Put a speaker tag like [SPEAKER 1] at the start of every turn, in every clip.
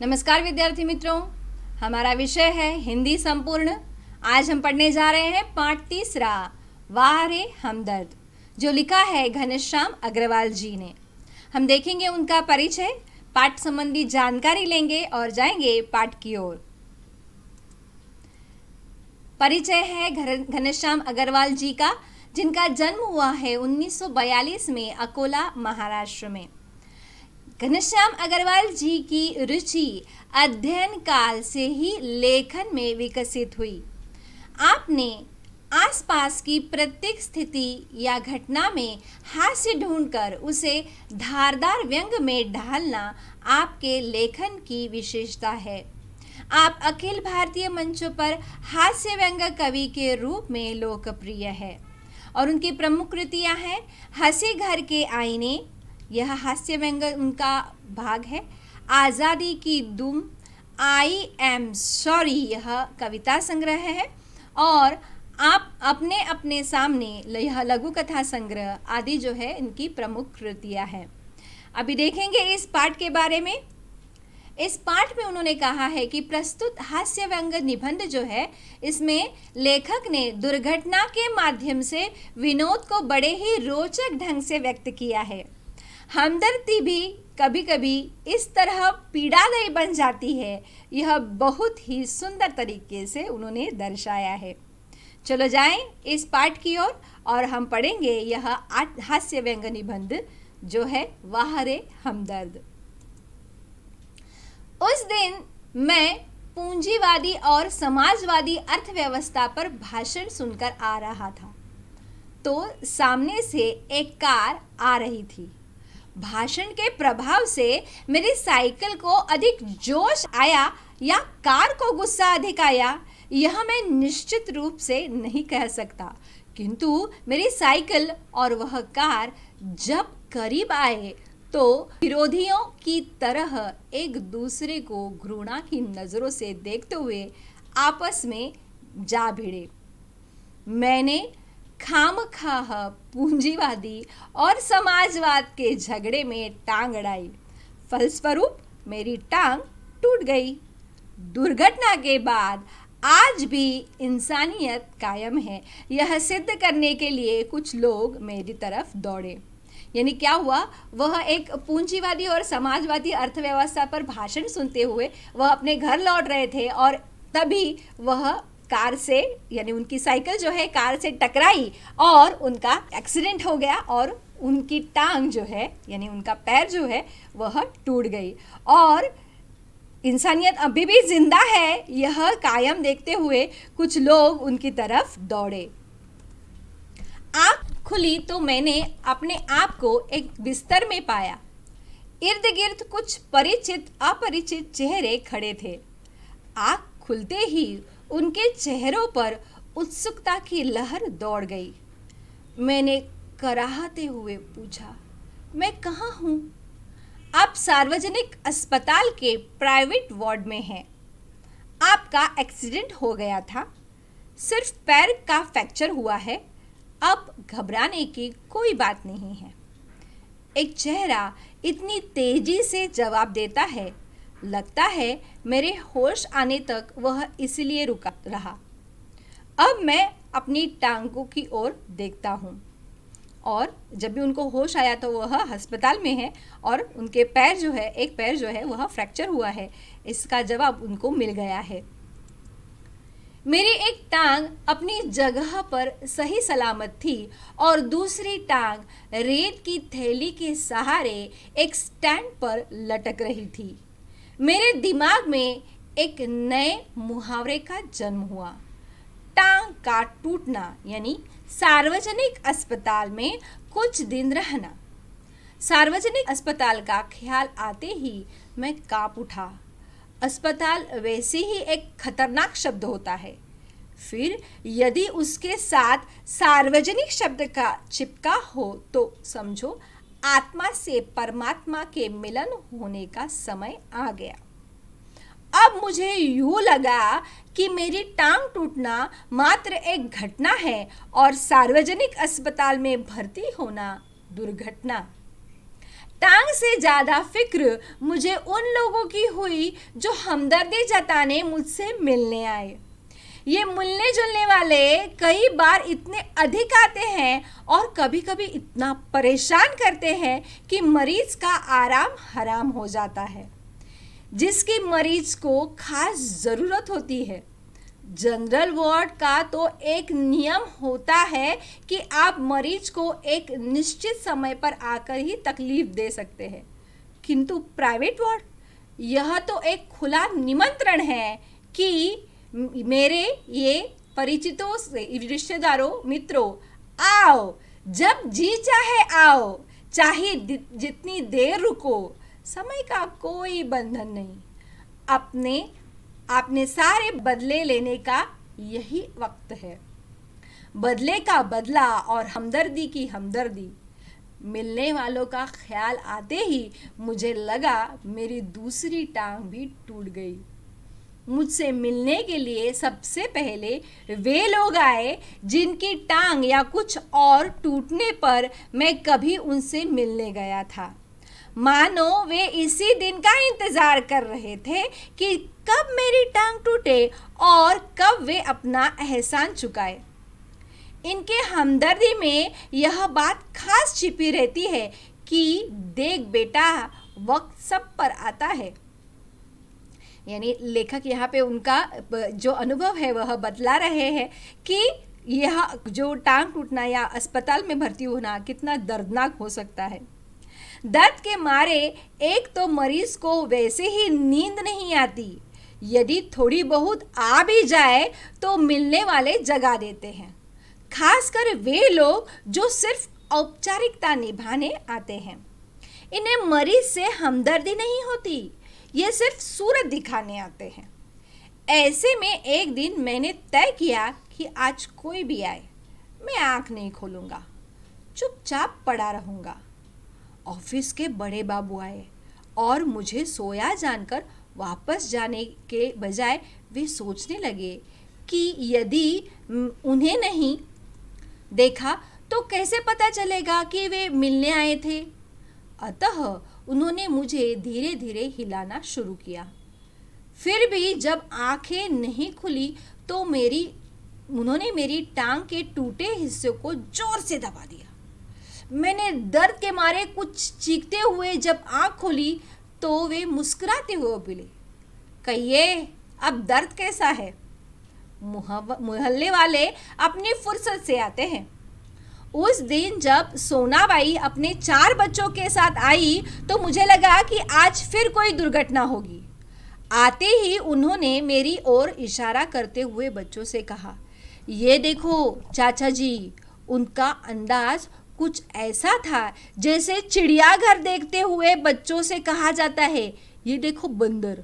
[SPEAKER 1] नमस्कार विद्यार्थी मित्रों, हमारा विषय है हिंदी संपूर्ण। आज हम पढ़ने जा रहे हैं पाठ तीसरा, वाह रे हमदर्द, जो लिखा है घनश्याम अग्रवाल जी ने। हम देखेंगे उनका परिचय, पाठ संबंधी जानकारी लेंगे और जाएंगे पाठ की ओर। परिचय है घनश्याम अग्रवाल जी का, जिनका जन्म हुआ है 1942 में अकोला, महाराष्ट्र में। घनश्याम अग्रवाल जी की रुचि अध्ययन काल से ही लेखन में विकसित हुई। आपने आसपास की प्रत्येक स्थिति या घटना में हास्य ढूंढकर उसे धारदार व्यंग में ढालना आपके लेखन की विशेषता है। आप अखिल भारतीय मंचों पर हास्य व्यंग कवि के रूप में लोकप्रिय है और उनकी प्रमुख कृतियां हैं हंसी घर के आईने, यह हास्य व्यंग उनका भाग है। आज़ादी की दुम, आई एम सॉरी, यह कविता संग्रह है। और आप अपने अपने सामने, यह लघु कथा संग्रह आदि जो है इनकी प्रमुख कृतियां हैं। अभी देखेंगे इस पाठ के बारे में। इस पाठ में उन्होंने कहा है कि प्रस्तुत हास्य व्यंग निबंध जो है, इसमें लेखक ने दुर्घटना के माध्यम से विनोद को बड़े ही रोचक ढंग से व्यक्त किया है। हमदर्दी भी कभी कभी इस तरह पीड़ादायी बन जाती है, यह बहुत ही सुंदर तरीके से उन्होंने दर्शाया है। चलो जाएं इस पाठ की ओर और हम पढ़ेंगे यह हास्य व्यंग निबंध जो है वाह रे हमदर्द। उस दिन मैं पूंजीवादी और समाजवादी अर्थव्यवस्था पर भाषण सुनकर आ रहा था, तो सामने से एक कार आ रही थी। भाषण के प्रभाव से मेरी साइकिल को अधिक जोश आया या कार को गुस्सा अधिक आया, यह मैं निश्चित रूप से नहीं कह सकता, किंतु मेरी साइकिल और वह कार जब करीब आए तो विरोधियों की तरह एक दूसरे को घृणा की नज़रों से देखते हुए आपस में जा भिड़े। मैंने खामखाह पूंजीवादी और समाजवाद के झगड़े में टांग अड़ाई। फलस्वरूप मेरी टांग टूट गई। दुर्घटना के बाद आज भी इंसानियत कायम है, यह सिद्ध करने के लिए कुछ लोग मेरी तरफ दौड़े। यानी क्या हुआ, वह एक पूंजीवादी और समाजवादी अर्थव्यवस्था पर भाषण सुनते हुए वह अपने घर लौट रहे थे और तभी वह कार से, यानी उनकी साइकिल जो है कार से टकराई और उनका एक्सीडेंट हो गया और उनकी टांग जो है, यानी उनका पैर जो है वह टूट गई। और इंसानियत अभी भी जिंदा है, यह कायम देखते हुए कुछ लोग उनकी तरफ दौड़े। आँख खुली तो मैंने अपने आप को एक बिस्तर में पाया। इर्द गिर्द कुछ परिचित अपरिचित चेहरे खड़े थे। आँख खुलते ही उनके चेहरों पर उत्सुकता की लहर दौड़ गई। मैंने कराहते हुए पूछा, मैं कहाँ हूँ? आप सार्वजनिक अस्पताल के प्राइवेट वार्ड में हैं। आपका एक्सीडेंट हो गया था, सिर्फ पैर का फ्रैक्चर हुआ है, अब घबराने की कोई बात नहीं है। एक चेहरा इतनी तेजी से जवाब देता है, लगता है मेरे होश आने तक वह इसलिए रुका रहा। अब मैं अपनी टांगों की ओर देखता हूँ और जब भी उनको होश आया तो वह अस्पताल में है और उनके पैर जो है, एक पैर जो है वह फ्रैक्चर हुआ है, इसका जवाब उनको मिल गया है। मेरी एक टांग अपनी जगह पर सही सलामत थी और दूसरी टांग रेत की थैली के सहारे एक स्टैंड पर लटक रही थी। मेरे दिमाग में एक नए मुहावरे का जन्म हुआ, टांग का टूटना, यानी सार्वजनिक अस्पताल में कुछ दिन रहना। सार्वजनिक अस्पताल का ख्याल आते ही मैं कांप उठा। अस्पताल वैसे ही एक खतरनाक शब्द होता है, फिर यदि उसके साथ सार्वजनिक शब्द का चिपका हो तो समझो आत्मा से परमात्मा के मिलन होने का समय आ गया। अब मुझे यूं लगा कि मेरी टांग टूटना मात्र एक घटना है और सार्वजनिक अस्पताल में भर्ती होना दुर्घटना। टांग से ज़्यादा फिक्र मुझे उन लोगों की हुई जो हमदर्दी जताने मुझसे मिलने आए। ये मिलने जुलने वाले कई बार इतने अधिक आते हैं और कभी कभी इतना परेशान करते हैं कि मरीज का आराम हराम हो जाता है, जिसकी मरीज को खास ज़रूरत होती है। जनरल वार्ड का तो एक नियम होता है कि आप मरीज को एक निश्चित समय पर आकर ही तकलीफ दे सकते हैं, किंतु प्राइवेट वार्ड यह तो एक खुला निमंत्रण है कि मेरे ये परिचितों से, रिश्तेदारों, मित्रों, आओ, जब जी चाहे आओ, चाहे जितनी देर रुको, समय का कोई बंधन नहीं। आपने सारे बदले लेने का यही वक्त है। बदले का बदला और हमदर्दी की हमदर्दी। मिलने वालों का ख्याल आते ही मुझे लगा मेरी दूसरी टांग भी टूट गई। मुझसे मिलने के लिए सबसे पहले वे लोग आए जिनकी टांग या कुछ और टूटने पर मैं कभी उनसे मिलने गया था। मानो वे इसी दिन का इंतजार कर रहे थे कि कब मेरी टांग टूटे और कब वे अपना एहसान चुकाए। इनके हमदर्दी में यह बात खास छिपी रहती है कि देख बेटा, वक्त सब पर आता है। यानी लेखक यहाँ पे उनका जो अनुभव है वह बतला रहे हैं कि यह जो टांग टूटना या अस्पताल में भर्ती होना कितना दर्दनाक हो सकता है। दर्द के मारे एक तो मरीज को वैसे ही नींद नहीं आती, यदि थोड़ी बहुत आ भी जाए तो मिलने वाले जगा देते हैं, खासकर वे लोग जो सिर्फ औपचारिकता निभाने आते हैं। इन्हें मरीज से हमदर्दी नहीं होती, ये सिर्फ सूरत दिखाने आते हैं। ऐसे में एक दिन मैंने तय किया कि आज कोई भी आए, मैं आंख नहीं खोलूंगा, चुपचाप पड़ा रहूंगा। ऑफिस के बड़े बाबू आए और मुझे सोया जानकर वापस जाने के बजाय वे सोचने लगे कि यदि उन्हें नहीं देखा तो कैसे पता चलेगा कि वे मिलने आए थे। अतः उन्होंने मुझे धीरे धीरे हिलाना शुरू किया। फिर भी जब आंखें नहीं खुली तो उन्होंने मेरी टांग के टूटे हिस्से को जोर से दबा दिया। मैंने दर्द के मारे कुछ चीखते हुए जब आंख खोली तो वे मुस्कुराते हुए बोले, कहिए अब दर्द कैसा है। मोहल्ले वाले अपनी फुर्सत से आते हैं। उस दिन जब सोनाबाई अपने 4 बच्चों के साथ आई तो मुझे लगा कि आज फिर कोई दुर्घटना होगी। आते ही उन्होंने मेरी ओर इशारा करते हुए बच्चों से कहा, ये देखो चाचा जी। उनका अंदाज कुछ ऐसा था जैसे चिड़ियाघर देखते हुए बच्चों से कहा जाता है, ये देखो बंदर।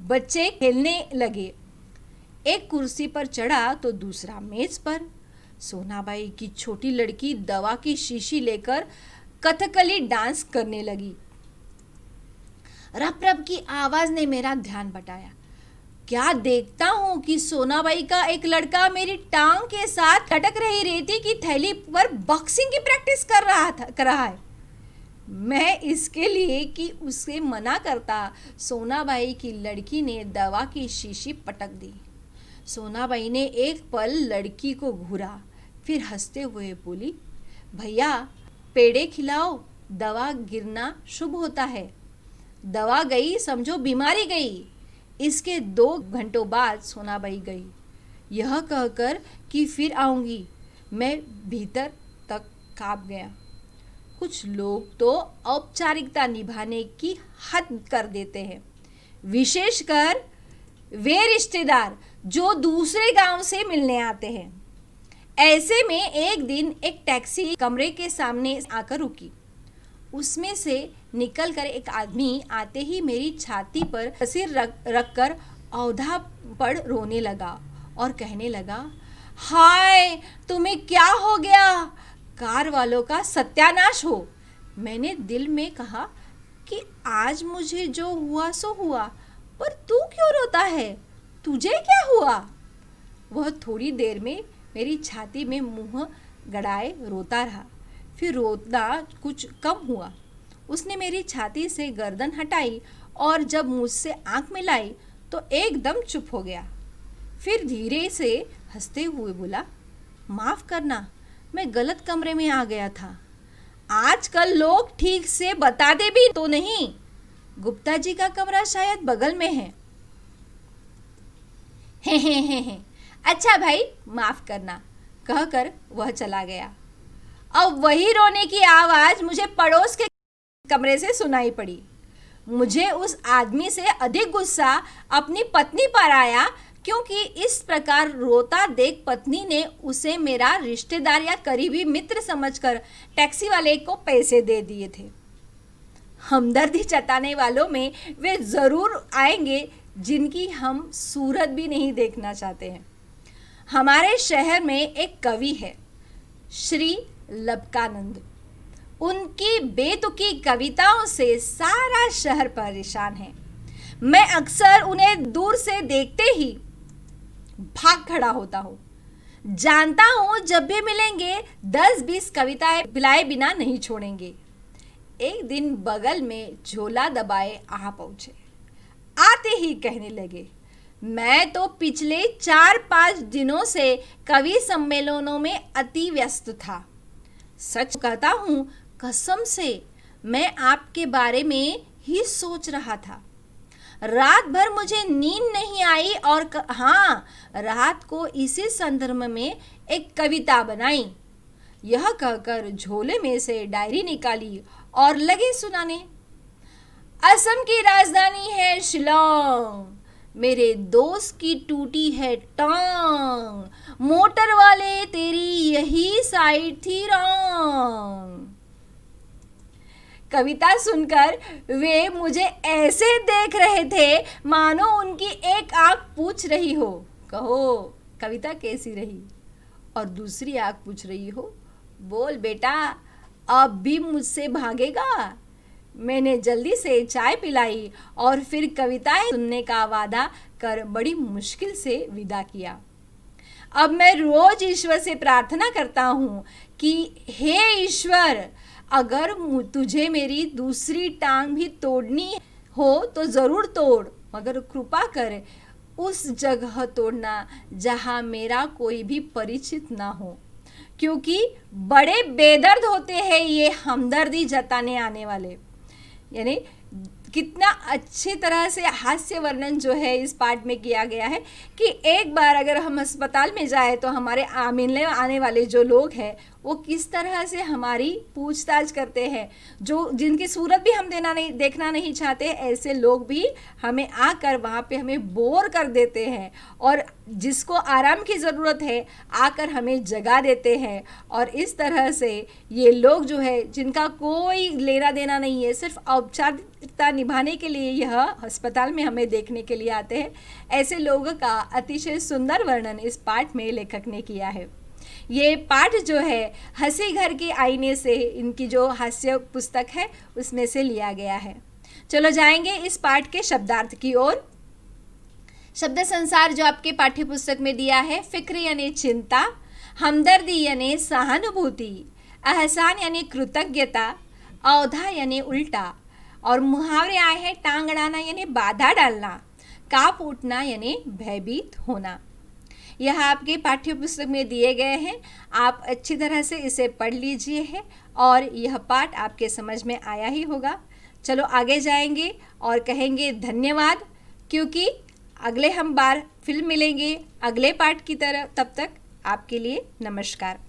[SPEAKER 1] बच्चे खेलने लगे। एक कुर्सी पर चढ़ा तो दूसरा मेज पर। सोनाबाई की छोटी लड़की दवा की शीशी लेकर कथकली डांस करने लगी। रप रप की आवाज ने मेरा ध्यान बटाया। क्या देखता हूँ कि सोनाबाई का एक लड़का मेरी टांग के साथ लटक रही रेती की थैली पर बॉक्सिंग की प्रैक्टिस कर रहा है। मैं इसके लिए कि उसे मना करता, सोनाबाई की लड़की ने दवा की शीशी पटक दी। सोनाबाई ने एक पल लड़की को घूरा, फिर हंसते हुए बोली, भैया पेड़े खिलाओ, दवा गिरना शुभ होता है। दवा गई समझो बीमारी गई। इसके 2 घंटों बाद सोनाबाई गई, यह कहकर कि फिर आऊँगी। मैं भीतर तक काँप गया। कुछ लोग तो औपचारिकता निभाने की हद कर देते हैं, विशेषकर वे रिश्तेदार जो दूसरे गांव से मिलने आते हैं। ऐसे में एक दिन एक टैक्सी कमरे के सामने आकर रुकी। उसमें से निकलकर एक आदमी आते ही मेरी छाती पर सिर रख कर औंधा पड़ रोने लगा और कहने लगा, हाय तुम्हें क्या हो गया, कार वालों का सत्यानाश हो। मैंने दिल में कहा कि आज मुझे जो हुआ सो हुआ, पर तू क्यों रोता है, तुझे क्या हुआ। वह थोड़ी देर में मेरी छाती में मुंह गड़ाए रोता रहा, फिर रोना कुछ कम हुआ। उसने मेरी छाती से गर्दन हटाई और जब मुझसे आंख मिलाई तो एकदम चुप हो गया। फिर धीरे से हंसते हुए बोला, माफ़ करना, मैं गलत कमरे में आ गया था। आजकल लोग ठीक से बताते भी तो नहीं। गुप्ता जी का कमरा शायद बगल में है। हे। अच्छा भाई, माफ़ करना, कहकर वह चला गया। अब वही रोने की आवाज़ मुझे पड़ोस के कमरे से सुनाई पड़ी। मुझे उस आदमी से अधिक गुस्सा अपनी पत्नी पर आया, क्योंकि इस प्रकार रोता देख पत्नी ने उसे मेरा रिश्तेदार या करीबी मित्र समझकर टैक्सी वाले को पैसे दे दिए थे। हमदर्दी जताने वालों में वे ज़रूर आएंगे जिनकी हम सूरत भी नहीं देखना चाहते हैं। हमारे शहर में एक कवि है, श्री लबकानंद। उनकी बेतुकी कविताओं से सारा शहर परेशान है। मैं अक्सर उन्हें दूर से देखते ही भाग खड़ा होता हूँ। जानता हूँ जब भी मिलेंगे 10-20 कविताएं पिलाए बिना नहीं छोड़ेंगे। एक दिन बगल में झोला दबाए आ पहुँचे। आते ही कहने लगे, मैं तो पिछले 4-5 दिनों से कवि सम्मेलनों में अति व्यस्त था। सच कहता हूँ, कसम से मैं आपके बारे में ही सोच रहा था। रात भर मुझे नींद नहीं आई और हाँ, रात को इसी संदर्भ में एक कविता बनाई। यह कहकर झोले में से डायरी निकाली और लगे सुनाने। असम की राजधानी है शिलोंग, मेरे दोस्त की टूटी है टांग, मोटर वाले तेरी यही साइड थी रॉन्ग। कविता सुनकर वे मुझे ऐसे देख रहे थे मानो उनकी एक आंख पूछ रही हो, कहो कविता कैसी रही, और दूसरी आंख पूछ रही हो, बोल बेटा अब भी मुझसे भागेगा। मैंने जल्दी से चाय पिलाई और फिर कविताएं सुनने का वादा कर बड़ी मुश्किल से विदा किया। अब मैं रोज ईश्वर से प्रार्थना करता हूँ कि हे ईश्वर, अगर तुझे मेरी दूसरी टांग भी तोड़नी हो तो ज़रूर तोड़, मगर कृपा कर उस जगह तोड़ना जहाँ मेरा कोई भी परिचित ना हो, क्योंकि बड़े बेदर्द होते हैं ये हमदर्दी जताने आने वाले। यानी कितना अच्छी तरह से हास्य वर्णन जो है इस पाठ में किया गया है कि एक बार अगर हम अस्पताल में जाए तो हमारे मिलने आने वाले जो लोग हैं वो किस तरह से हमारी पूछताछ करते हैं, जो जिनकी सूरत भी हम देखना नहीं चाहते, ऐसे लोग भी हमें आकर वहाँ पे हमें बोर कर देते हैं, और जिसको आराम की ज़रूरत है आकर हमें जगा देते हैं। और इस तरह से ये लोग जो है जिनका कोई लेना देना नहीं है, सिर्फ औपचारिकता निभाने के लिए यह अस्पताल में हमें देखने के लिए आते हैं, ऐसे लोगों का अतिशय सुंदर वर्णन इस पाठ में लेखक ने किया है। ये पाठ जो है हंसी घर के आईने से, इनकी जो हास्य पुस्तक है उसमें से लिया गया है। चलो जाएंगे इस पाठ के शब्दार्थ की ओर। शब्द संसार जो आपके पाठ्य पुस्तक में दिया है, फिक्र यानी चिंता, हमदर्दी यानी सहानुभूति, एहसान यानी कृतज्ञता, औधा यानी उल्टा, और मुहावरे आए हैं टांग अड़ाना यानी बाधा डालना, कांप उठना यानी भयभीत होना। यह आपके पाठ्य पुस्तक में दिए गए हैं, आप अच्छी तरह से इसे पढ़ लीजिए है और यह पाठ आपके समझ में आया ही होगा। चलो आगे जाएंगे और कहेंगे धन्यवाद, क्योंकि अगले हम बार फिर मिलेंगे अगले पाठ की तरह। तब तक आपके लिए नमस्कार।